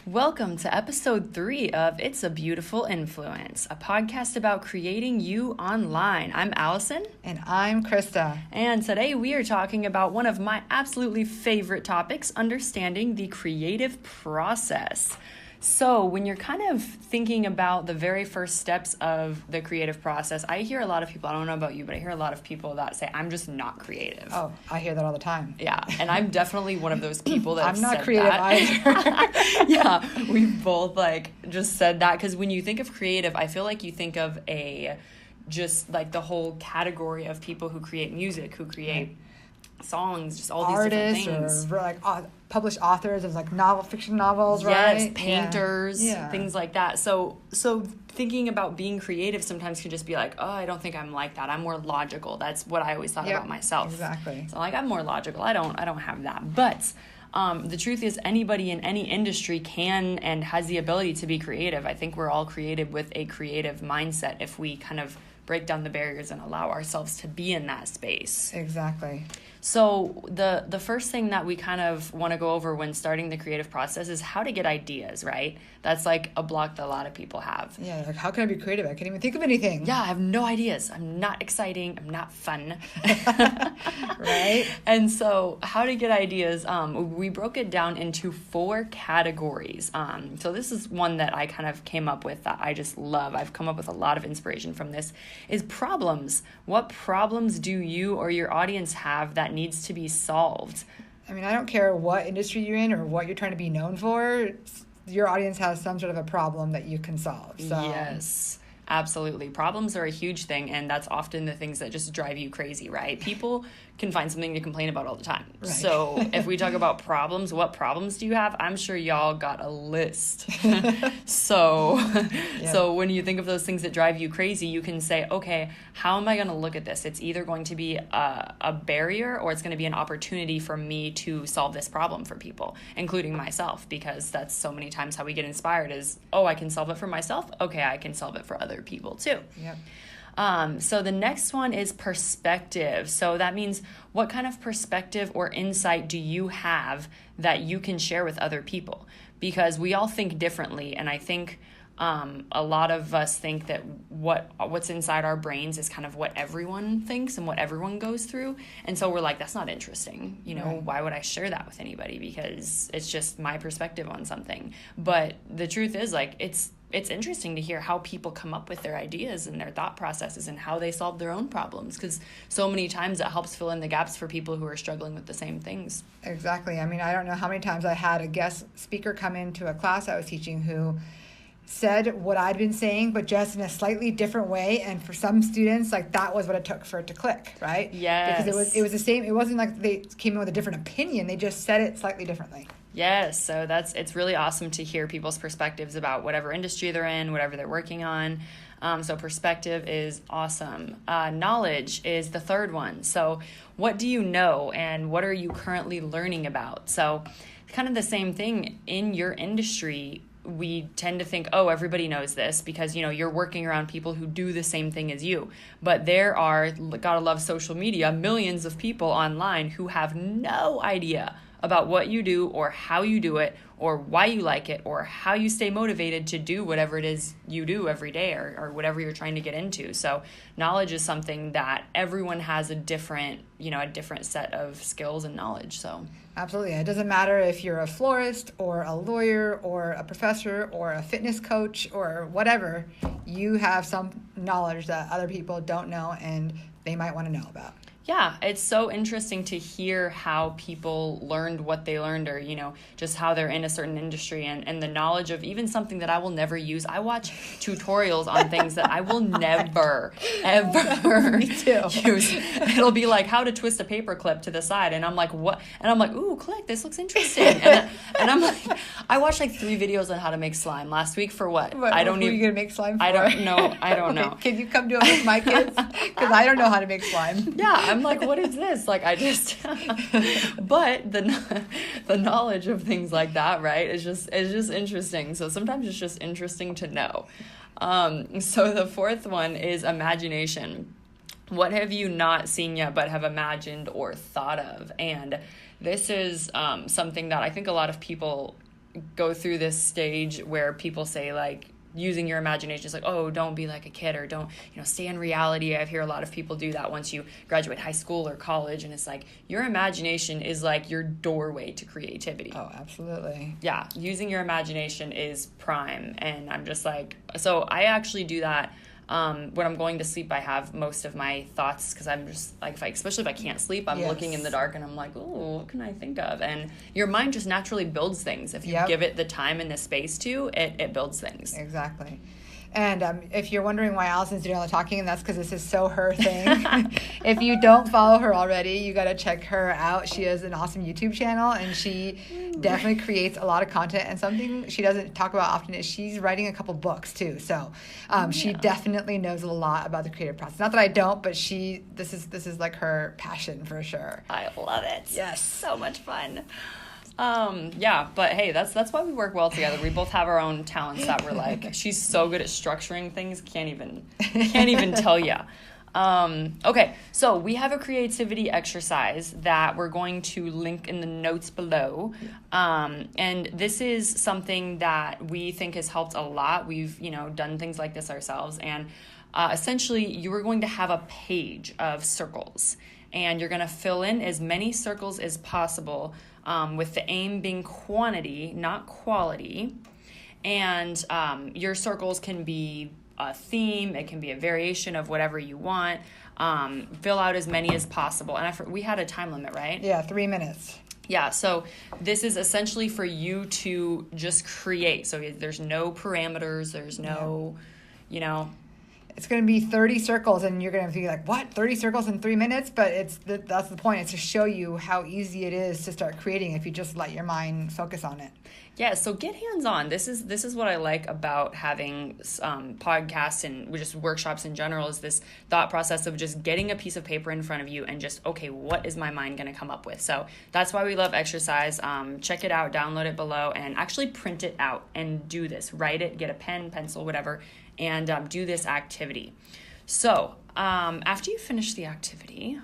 Welcome to episode 3 of It's a Beautiful Influence, a podcast about creating you online. I'm Alison. And I'm Krista. And today we are talking about one of my absolutely favorite topics, understanding the creative process. So when you're kind of thinking about the very first steps of the creative process, I hear a lot of people, I don't know about you, but I hear a lot of people that say, I'm just not creative. Oh, I hear that all the time. Yeah, and I'm definitely one of those people that I'm not said creative that. either. Yeah, we've both just said that because when you think of creative, I feel like you think of just the whole category of people who create music, who create songs, just all these different things. Or published authors of fiction novels, yes, right? Painters, things like that. So thinking about being creative sometimes can just be like, oh, I don't think I'm like that. I'm more logical. That's what I always thought about myself. Exactly. So I'm more logical. I don't have that. But the truth is anybody in any industry can and has the ability to be creative. I think we're all created with a creative mindset if we kind of break down the barriers and allow ourselves to be in that space. Exactly. So the first thing that we kind of want to go over when starting the creative process is how to get ideas, right? That's like a block that a lot of people have. Yeah, how can I be creative? I can't even think of anything. Yeah, I have no ideas. I'm not exciting. I'm not fun. Right? And so how to get ideas, we broke it down into 4 categories. So this is one that I kind of came up with that I just love. I've come up with a lot of inspiration from this, is problems. What problems do you or your audience have that needs to be solved? I mean, I don't care what industry you're in or what you're trying to be known for. Your audience has some sort of a problem that you can solve. So. Yes, absolutely. Problems are a huge thing, and that's often the things that just drive you crazy, right? People can find something to complain about all the time. Right. So if we talk about problems, what problems do you have? I'm sure y'all got a list. So when you think of those things that drive you crazy, you can say, okay, how am I going to look at this? It's either going to be a barrier or it's going to be an opportunity for me to solve this problem for people, including myself, because that's so many times how we get inspired is, oh, I can solve it for myself. Okay, I can solve it for other people too. Yep. So the next one is perspective. So that means what kind of perspective or insight do you have that you can share with other people? Because we all think differently, and I think a lot of us think that what's inside our brains is kind of what everyone thinks and what everyone goes through. And so we're like, that's not interesting. Right. Why would I share that with anybody? Because it's just my perspective on something. But the truth is it's interesting to hear how people come up with their ideas and their thought processes and how they solve their own problems, because so many times it helps fill in the gaps for people who are struggling with the same things. Exactly. I mean, I don't know how many times I had a guest speaker come into a class I was teaching who said what I'd been saying, but just in a slightly different way. And for some students, that was what it took for it to click, right? Yes. Because it was the same. It wasn't like they came in with a different opinion. They just said it slightly differently. Yes, so it's really awesome to hear people's perspectives about whatever industry they're in, whatever they're working on. So perspective is awesome. Knowledge is the third one. So what do you know and what are you currently learning about? So kind of the same thing in your industry. We tend to think, oh, everybody knows this because, you're working around people who do the same thing as you. But there are, gotta love social media, millions of people online who have no idea about what you do or how you do it or why you like it or how you stay motivated to do whatever it is you do every day or whatever you're trying to get into. So knowledge is something that everyone has a different set of skills and knowledge. So absolutely. It doesn't matter if you're a florist or a lawyer or a professor or a fitness coach or whatever, you have some knowledge that other people don't know and they might want to know about. Yeah, it's so interesting to hear how people learned what they learned or, just how they're in a certain industry and the knowledge of even something that I will never use. I watch tutorials on things that I will never, ever use. It'll be like how to twist a paper clip to the side. And I'm like, what? And I'm like, ooh, click, this looks interesting. And I'm like, I watched 3 videos on how to make slime last week for what? I don't even. Who are you going to make slime for? I don't know. Can you come do it with my kids? Because I don't know how to make slime. Yeah, I'm like, what is this? But the knowledge of things like that, right, is just interesting. So sometimes it's just interesting to know. So the fourth one is imagination. What have you not seen yet but have imagined or thought of? And this is something that I think a lot of people go through this stage where people say, like, using your imagination is like, oh, don't be like a kid, or don't, stay in reality. I hear a lot of people do that once you graduate high school or college, and it's like your imagination is like your doorway to creativity. Oh, absolutely. Yeah, using your imagination is prime. And I'm just like, so I actually do that. When I'm going to sleep, I have most of my thoughts, because I'm just like, especially if I can't sleep, I'm looking in the dark and I'm like, oh, what can I think of? And your mind just naturally builds things. If you give it the time and the space to, it builds things. Exactly. And if you're wondering why Alison's doing all the talking, that's because this is so her thing. If you don't follow her already, you got to check her out. She has an awesome YouTube channel, and she definitely creates a lot of content. And something she doesn't talk about often is she's writing a couple books too. So she definitely knows a lot about the creative process. Not that I don't, but this is like her passion for sure. I love it. Yes. So much fun. But hey, that's why we work well together. We both have our own talents that we're like, she's so good at structuring things, can't even tell ya. Okay, so we have a creativity exercise that we're going to link in the notes below. And this is something that we think has helped a lot. We've, done things like this ourselves. And essentially, you are going to have a page of circles, and you're going to fill in as many circles as possible, with the aim being quantity, not quality. And your circles can be a theme, it can be a variation of whatever you want. Fill out as many as possible. And we had a time limit, right? Yeah, 3 minutes. Yeah, so this is essentially for you to just create. So there's no parameters, there's no, It's going to be 30 circles, and you're going to be like, what, 30 circles in 3 minutes? But that's the point. It's to show you how easy it is to start creating if you just let your mind focus on it. Yeah, so get hands-on. This is what I like about having podcasts and just workshops in general, is this thought process of just getting a piece of paper in front of you and just, okay, what is my mind going to come up with? So that's why we love exercise. Check it out, download it below, and actually print it out and do this. Write it, get a pen, pencil, whatever, and do this activity. So after you finish the activity,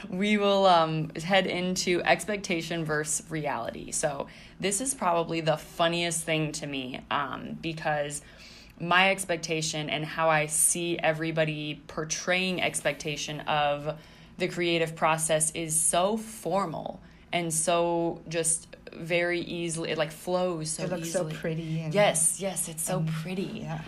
we will head into expectation versus reality. So this is probably the funniest thing to me, because my expectation and how I see everybody portraying expectation of the creative process is so formal and so just very easily, it like flows so easily. It looks so pretty. And, yes, it's so pretty. Yeah.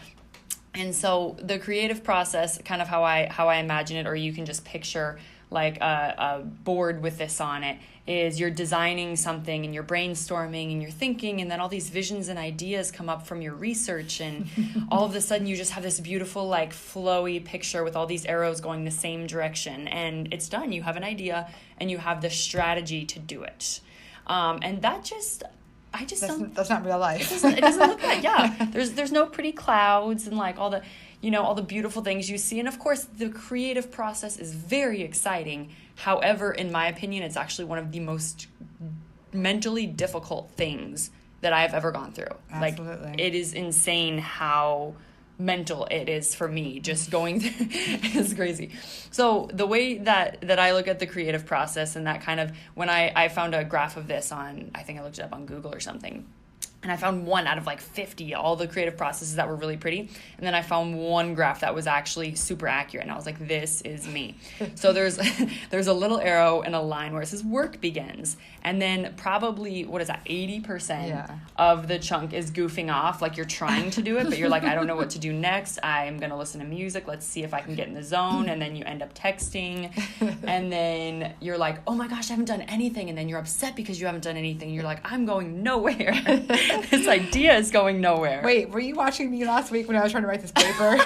And so the creative process, kind of how I imagine it, or you can just picture like a board with this on it, is you're designing something and you're brainstorming and you're thinking, and then all these visions and ideas come up from your research, and all of a sudden you just have this beautiful like flowy picture with all these arrows going the same direction, and it's done. You have an idea and you have the strategy to do it. And that just... That's not real life. It doesn't look like, yeah. There's no pretty clouds and like all the beautiful things you see. And of course, the creative process is very exciting. However, in my opinion, it's actually one of the most mentally difficult things that I've ever gone through. Absolutely. Like, it is insane how mental it is for me just going through. It's crazy. So the way that I look at the creative process, and that kind of, when I found a graph of this on, I think I looked it up on Google or something, and I found one out of like 50, all the creative processes that were really pretty. And then I found one graph that was actually super accurate. And I was like, this is me. So there's a little arrow and a line where it says work begins. And then probably, 80% of the chunk is goofing off. Like you're trying to do it, but you're like, I don't know what to do next. I'm going to listen to music. Let's see if I can get in the zone. And then you end up texting. And then you're like, oh my gosh, I haven't done anything. And then you're upset because you haven't done anything. You're like, I'm going nowhere. This idea is going nowhere. Wait, were you watching me last week when I was trying to write this paper?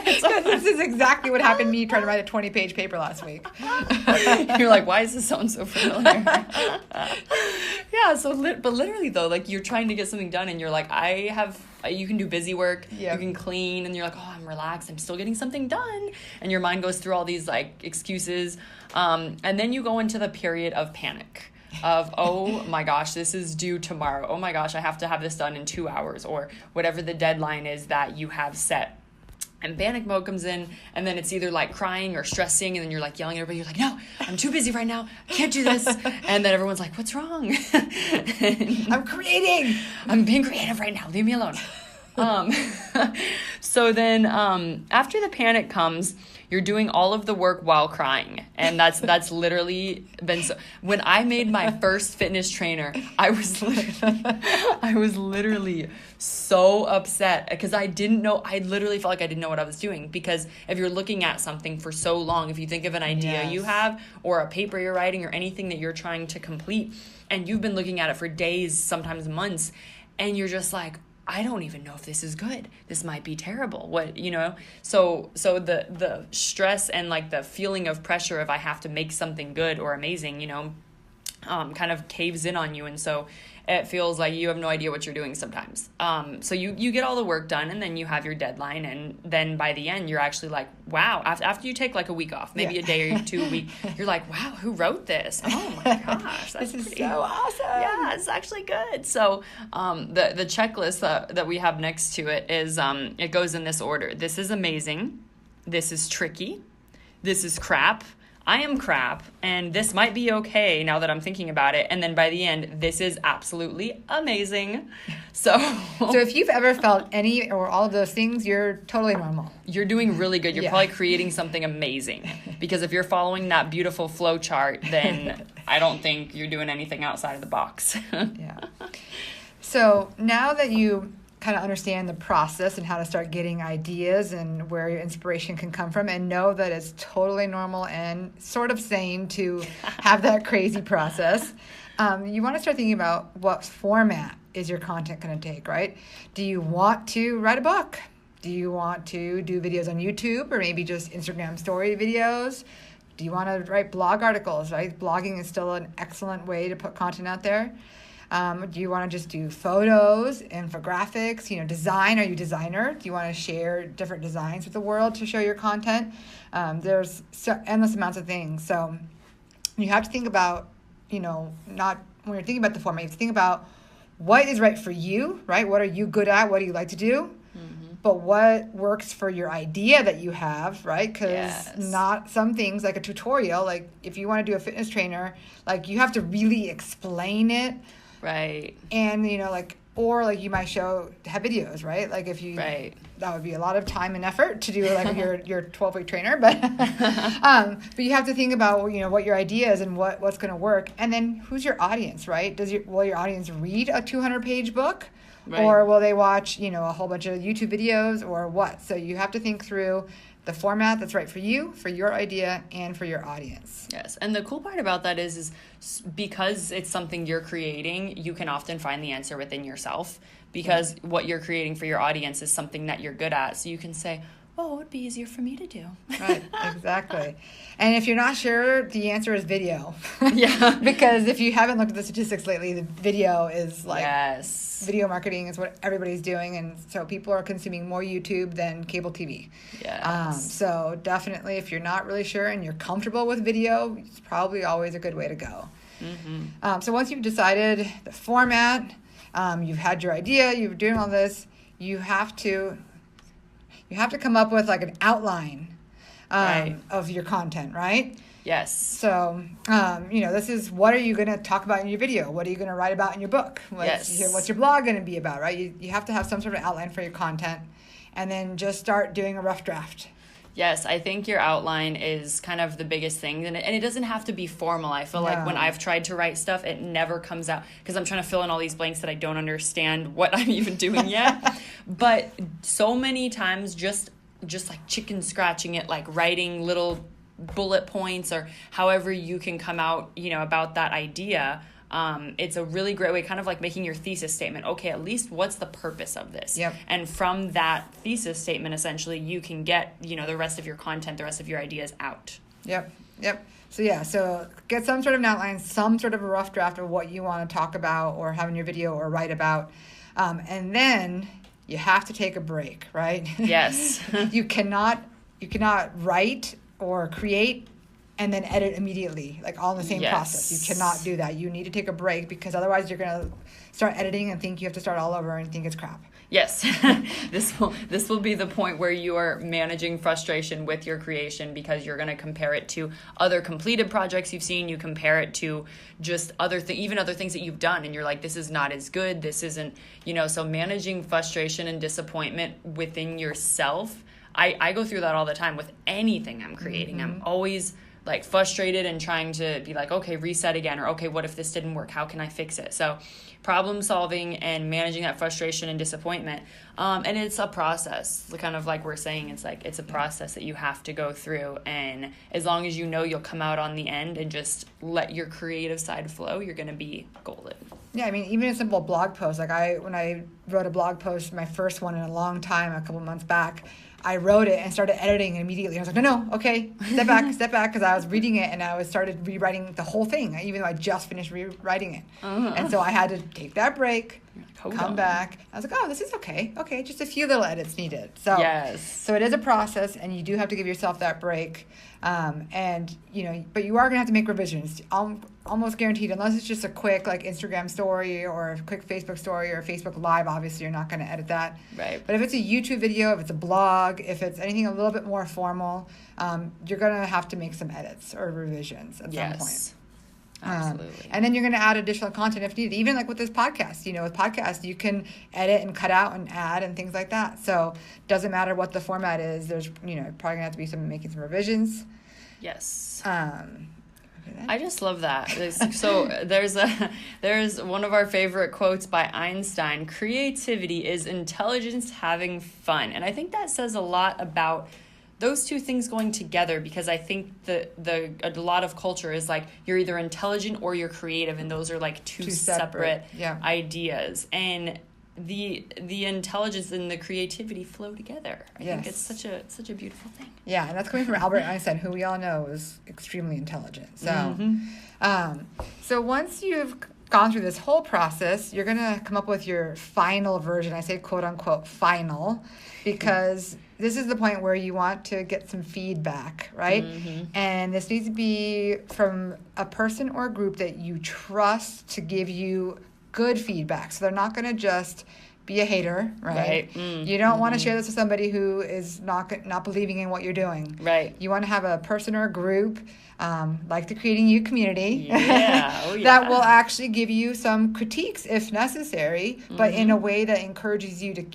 Because this is exactly what happened to me trying to write a 20-page paper last week. You're like, why does this sound so familiar? Yeah, but literally though, like you're trying to get something done and you're like, you can do busy work, you can clean, and you're like, oh, I'm relaxed, I'm still getting something done. And your mind goes through all these like excuses. And then you go into the period of panic. Of, oh my gosh, this is due tomorrow. Oh my gosh, I have to have this done in 2 hours, or whatever the deadline is that you have set. And panic mode comes in, and then it's either like crying or stressing, and then you're like yelling at everybody. You're like, no, I'm too busy right now. I can't do this. And then everyone's like, what's wrong? I'm creating. I'm being creative right now. Leave me alone. So then after the panic comes, you're doing all of the work while crying. And that's literally been so. When I made my first fitness trainer, I was literally so upset because I didn't know. I literally felt like I didn't know what I was doing, because if you're looking at something for so long, if you think of an idea you have, or a paper you're writing, or anything that you're trying to complete, and you've been looking at it for days, sometimes months, and you're just like, I don't even know if this is good. This might be terrible. What, so the stress and like the feeling of pressure if I have to make something good or amazing, kind of caves in on you. And so it feels like you have no idea what you're doing sometimes. So you get all the work done, and then you have your deadline, and then by the end, you're actually like, wow, after you take like a week off, maybe a day or 2 a week, you're like, wow, who wrote this? Oh my gosh, this is so awesome. Yeah, it's actually good. So the checklist that we have next to it is, it goes in this order. This is amazing. This is tricky. This is crap. I am crap, and this might be okay now that I'm thinking about it. And then by the end, this is absolutely amazing. So if you've ever felt any or all of those things, you're totally normal. You're doing really good. You're probably creating something amazing, because if you're following that beautiful flow chart, then I don't think you're doing anything outside of the box. Yeah. So now that you kind of understand the process and how to start getting ideas and where your inspiration can come from, and know that it's totally normal and sort of sane to have that crazy process, you want to start thinking about what format is your content going to take, right? Do you want to write a book? Do you want to do videos on YouTube, or maybe just Instagram story videos? Do you want to write blog articles, right? Blogging is still an excellent way to put content out there. Do you want to just do photos, infographics, design? Are you a designer? Do you want to share different designs with the world to show your content? There's endless amounts of things. So you have to think about, not when you're thinking about the format, you have to think about what is right for you, right? What are you good at? What do you like to do? Mm-hmm. But what works for your idea that you have, right? Because not some things, like a tutorial, like if you want to do a fitness trainer, like you have to really explain it. Right. And, or you might have videos, right? Like if you, that would be a lot of time and effort to do like your 12-week trainer, but you have to think about, what your idea is and what's going to work. And then who's your audience, right? Will your audience read a 200-page book? Right. Or will they watch, a whole bunch of YouTube videos, or what? So you have to think through the format that's right for you, for your idea, and for your audience. Yes, and the cool part about that is because it's something you're creating, you can often find the answer within yourself, because what you're creating for your audience is something that you're good at. So you can say, oh, it would be easier for me to do. Right, exactly. And if you're not sure, the answer is video. Yeah. Because if you haven't looked at the statistics lately, the video is like... Yes. Video marketing is what everybody's doing, and so people are consuming more YouTube than cable TV. Yes. So definitely, if you're not really sure and you're comfortable with video, it's probably always a good way to go. Mm-hmm. So once you've decided the format, you've had your idea, you're doing all this, you have to come up with like an outline of your content, right? Yes. So, this is, what are you going to talk about in your video? What are you going to write about in your book? What's your blog going to be about, right? You have to have some sort of outline for your content, and then just start doing a rough draft. Yes, I think your outline is kind of the biggest thing. And it doesn't have to be formal. I feel like when I've tried to write stuff, it never comes out, because I'm trying to fill in all these blanks that I don't understand what I'm even doing yet. But so many times, just like chicken scratching it, like writing little bullet points, or however you can come out, about that idea. It's a really great way, kind of like making your thesis statement. Okay, at least what's the purpose of this? Yep. And from that thesis statement, essentially, you can get, the rest of your content, the rest of your ideas out. Yep. So get some sort of outline, some sort of a rough draft of what you want to talk about or have in your video or write about. And then you have to take a break, right? Yes. You cannot write or create and then edit immediately, like all in the same process. You cannot do that. You need to take a break, because otherwise you're going to start editing and think you have to start all over and think it's crap. Yes. This will be the point where you are managing frustration with your creation, because you're going to compare it to other completed projects you've seen. You compare it to just even other things that you've done, and you're like, this is not as good. This isn't, so managing frustration and disappointment within yourself. I go through that all the time with anything I'm creating. Mm-hmm. I'm always like frustrated and trying to be like, okay, reset again, or okay, what if this didn't work? How can I fix it? So problem solving and managing that frustration and disappointment. And it's a process, kind of like we're saying, it's a process that you have to go through. And as long as you'll come out on the end and just let your creative side flow, you're going to be golden. Yeah, I mean, even a simple blog post, like when I wrote a blog post, my first one in a long time, a couple months back, I wrote it and started editing immediately. I was like, no, okay, step back, because I was reading it and I started rewriting the whole thing, even though I just finished rewriting it. Uh-huh. And so I had to take that break, come back. I was like, oh, this is okay. Okay, just a few little edits needed. So, so it is a process, and you do have to give yourself that break. And, but you are going to have to make revisions. Almost guaranteed, unless it's just a quick like Instagram story or a quick Facebook story or Facebook Live. Obviously, you're not going to edit that. Right. But if it's a YouTube video, if it's a blog, if it's anything a little bit more formal, you're going to have to make some edits or revisions at some point. Absolutely. And then you're going to add additional content if needed. Even like with this podcast, with podcasts, you can edit and cut out and add and things like that. So it doesn't matter what the format is. There's, probably going to have to be making some revisions. Yes. I just love that. So there's one of our favorite quotes by Einstein: creativity is intelligence having fun. And I think that says a lot about those two things going together, because I think a lot of culture is like, you're either intelligent or you're creative, and those are like two separate ideas. And the intelligence and the creativity flow together. I think it's such a beautiful thing. Yeah, and that's coming from Albert Einstein, who we all know is extremely intelligent. So, so once you've gone through this whole process, you're going to come up with your final version. I say quote unquote final, because this is the point where you want to get some feedback, right? Mm-hmm. And this needs to be from a person or a group that you trust to give you good feedback. So they're not going to just be a hater, right? You don't want to share this with somebody who is not believing in what you're doing. Right. You want to have a person or a group, like the Creating You community, that will actually give you some critiques if necessary, but in a way that encourages you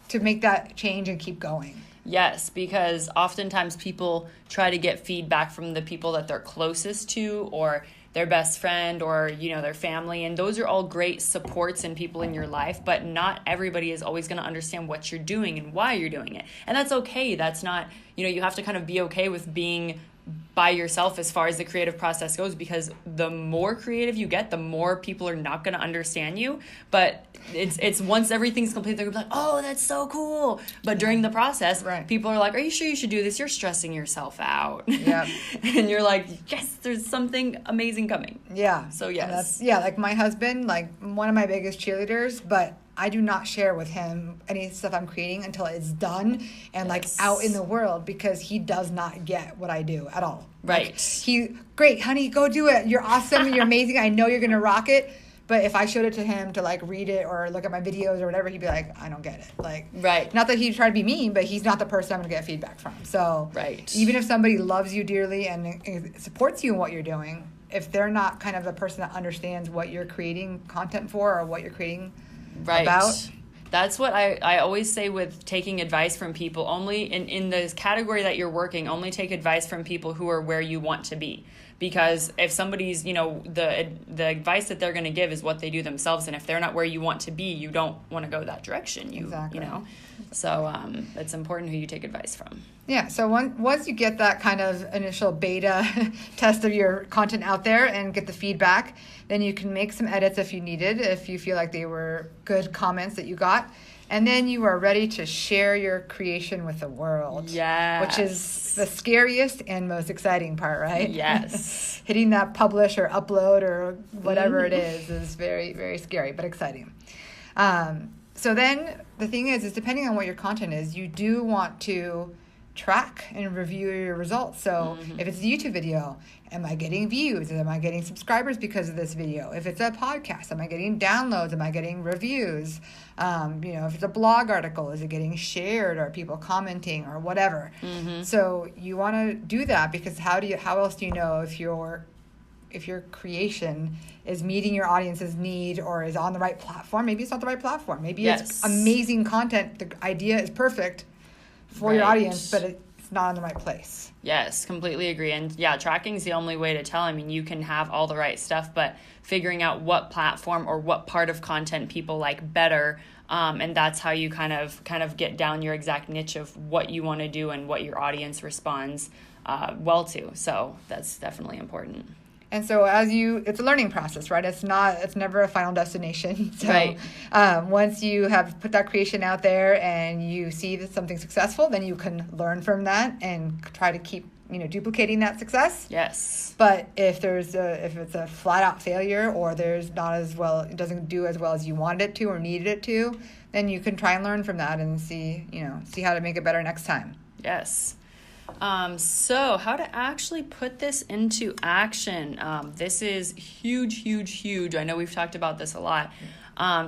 to make that change and keep going. Yes, because oftentimes people try to get feedback from the people that they're closest to, or their best friend, or their family, and those are all great supports and people in your life, but not everybody is always going to understand what you're doing and why you're doing it. And that's okay. That's not, you have to kind of be okay with being by yourself as far as the creative process goes, because the more creative you get, the more people are not going to understand you. But it's once everything's complete, they're going to be like, oh, that's so cool. But during the process, people are like, are you sure you should do this? You're stressing yourself out. Yeah. And you're like, yes, there's something amazing coming. Yeah. So yes. And like my husband, like one of my biggest cheerleaders, but I do not share with him any stuff I'm creating until it's done and like out in the world, because he does not get what I do at all. Right. Like, great, honey, go do it. You're awesome. You're amazing. I know you're going to rock it. But if I showed it to him to like read it or look at my videos or whatever, he'd be like, I don't get it. Like, not that he'd try to be mean, but he's not the person I'm going to get feedback from. So even if somebody loves you dearly and supports you in what you're doing, if they're not kind of the person that understands what you're creating content for or what you're creating about. That's what I always say with taking advice from people. Only in the category that you're working, only take advice from people who are where you want to be. Because if somebody's, the advice that they're going to give is what they do themselves, and if they're not where you want to be, you don't want to go that direction. So it's important who you take advice from. Yeah. So once you get that kind of initial beta test of your content out there and get the feedback, then you can make some edits if you needed, if you feel like they were good comments that you got. And then you are ready to share your creation with the world. Yes. Which is the scariest and most exciting part, right? Yes. Hitting that publish or upload or whatever it is very, very scary, but exciting. So then the thing is depending on what your content is, you do want to track and review your results. So if it's a YouTube video, am I getting views? Am I getting subscribers because of this video? If it's a podcast, am I getting downloads? Am I getting reviews? If it's a blog article, is it getting shared? Or people commenting or whatever? So you want to do that, because how else do you know if your creation is meeting your audience's need or is on the right platform? Maybe it's not the right platform. Maybe it's amazing content. The idea is perfect for your audience, but it's not in the right place. Yes, completely agree. And yeah, tracking is the only way to tell. I mean, you can have all the right stuff, but figuring out what platform or what part of content people like better, and that's how you kind of get down your exact niche of what you want to do and what your audience responds well to. So that's definitely important. And so it's a learning process, right? It's never a final destination. So right. Once you have put that creation out there and you see that something successful, then you can learn from that and try to keep, duplicating that success. Yes. But if it's a flat out failure, or there's not as well, it doesn't do as well as you wanted it to or needed it to, then you can try and learn from that and see how to make it better next time. Yes. So how to actually put this into action. This is huge, huge, huge. I know we've talked about this a lot.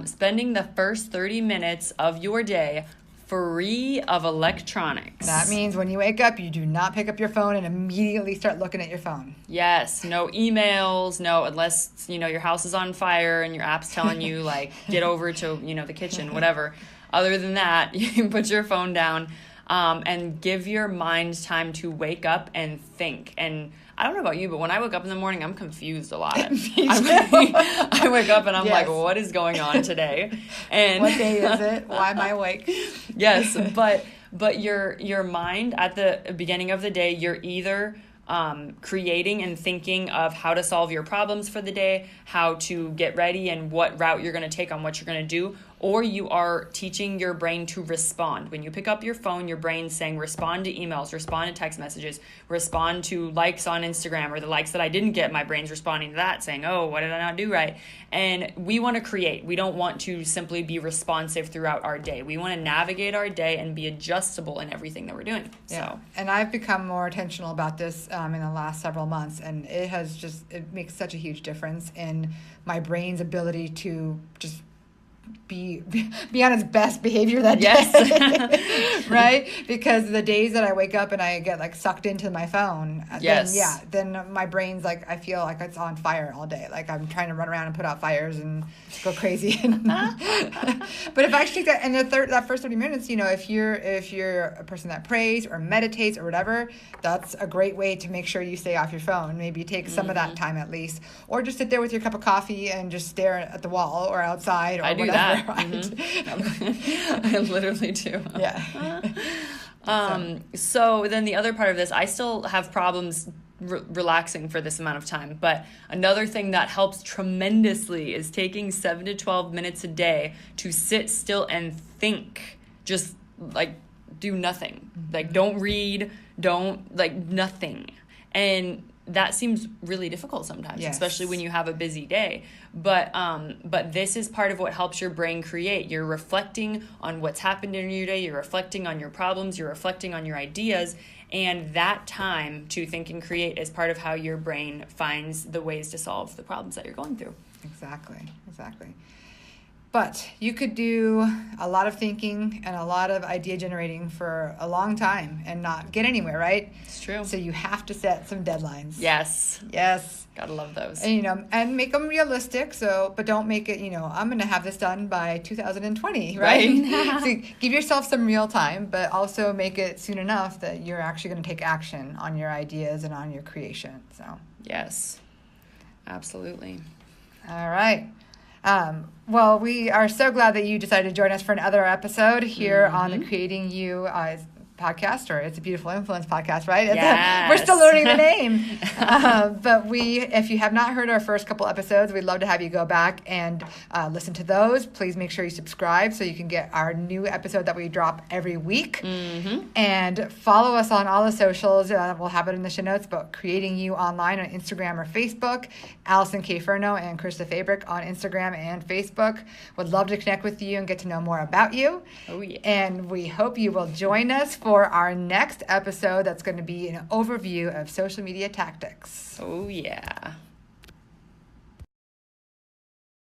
Spending the first 30 minutes of your day free of electronics. That means when you wake up, you do not pick up your phone and immediately start looking at your phone. Yes. No emails. No, unless, your house is on fire and your app's telling you, like, get over to, the kitchen, whatever. Other than that, you can put your phone down. And give your mind time to wake up and think. And I don't know about you, but when I wake up in the morning, I'm confused a lot. I wake up and I'm like, what is going on today? And what day is it? Why am I awake? Yes, but your mind at the beginning of the day, you're either creating and thinking of how to solve your problems for the day, how to get ready and what route you're going to take on what you're going to do, or you are teaching your brain to respond. When you pick up your phone, your brain's saying respond to emails, respond to text messages, respond to likes on Instagram, or the likes that I didn't get, my brain's responding to that, saying, oh, what did I not do right? And we want to create. We don't want to simply be responsive throughout our day. We want to navigate our day and be adjustable in everything that we're doing. Yeah. So. And I've become more intentional about this in the last several months, and it makes such a huge difference in my brain's ability to just be on its best behavior that day. Right? Because the days that I wake up and I get sucked into my phone, then my brain's I feel like it's on fire all day. Like I'm trying to run around and put out fires and go crazy. But if I actually take that, and that first 30 minutes, if you're a person that prays or meditates or whatever, that's a great way to make sure you stay off your phone. Maybe take some of that time at least, or just sit there with your cup of coffee and just stare at the wall or outside or whatever. Do that. Right? I literally do. Yeah. So then the other part of this, I still have problems relaxing for this amount of time, but another thing that helps tremendously is taking 7 to 12 minutes a day to sit still and think. Just do nothing. Don't read, nothing. And that seems really difficult sometimes, especially when you have a busy day. But this is part of what helps your brain create. You're reflecting on what's happened in your day. You're reflecting on your problems. You're reflecting on your ideas. And that time to think and create is part of how your brain finds the ways to solve the problems that you're going through. Exactly. But you could do a lot of thinking and a lot of idea generating for a long time and not get anywhere, right? It's true. So you have to set some deadlines. Yes. Gotta love those. And, and make them realistic. But don't make it, I'm going to have this done by 2020, right? So give yourself some real time, but also make it soon enough that you're actually going to take action on your ideas and on your creation. So. Yes. Absolutely. All right. Well, we are so glad that you decided to join us for another episode here on the Creating You podcast, or It's a Beautiful Influence podcast, right? Yes. We're still learning the name. But if you have not heard our first couple episodes, we'd love to have you go back and listen to those. Please make sure you subscribe so you can get our new episode that we drop every week. And follow us on all the socials. We'll have it in the show notes, but Creating You online on Instagram or Facebook. Alison K. Furno and Krista Fabric on Instagram and Facebook. Would love to connect with you and get to know more about you. Oh, yeah. And we hope you will join us for for our next episode that's going to be an overview of social media tactics. Oh, yeah.